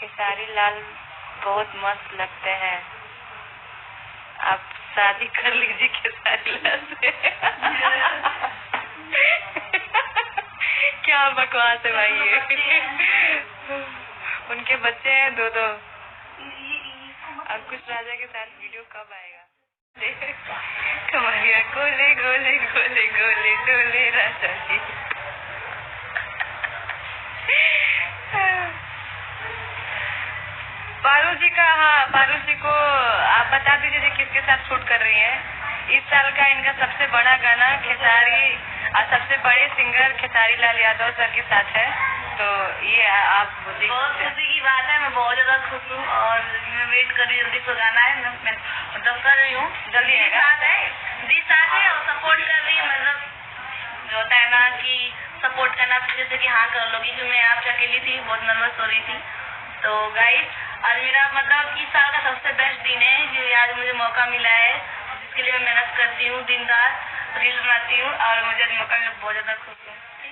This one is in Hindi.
खेसारी लाल बहुत मस्त लगते हैं। आप शादी कर लीजिए खेसारी लाल से। क्या बकवास है भाई ये। उनके बच्चे हैं दो। अंकुश राजा के साथ वीडियो कब आएगा? कमरिया गोले गोले गोले गोले डोले राजा जी। पारुल जी का, हाँ पारुल जी को आप बता दीजिए किसके साथ शूट कर रही हैं। इस साल का इनका सबसे बड़ा गाना खेसारी और सबसे बड़े सिंगर खेसारी लाल यादव सर के साथ है। तो ये आप बहुत खुशी की बात है। मैं बहुत ज्यादा खुश हूँ और मैं वेट कर रही हूँ, जल्दी से गाना है। मैं मतलब कर रही हूँ, जल्दी साथ है जी, साथ है और सपोर्ट कर रही हूँ। मतलब जो होता है ना कि सपोर्ट करना जैसे कि हाँ कर लोगी, क्योंकि मैं आपसे अकेली थी, बहुत नर्वस हो रही थी। तो गाइस आज मेरा मतलब इस साल का सबसे बेस्ट दिन है जो आज मुझे मौका मिला है, जिसके लिए मैं मेहनत करती हूँ, दिन रात रील बनाती हूँ और मुझे मौका मिला, बहुत ज्यादा खुश हूँ।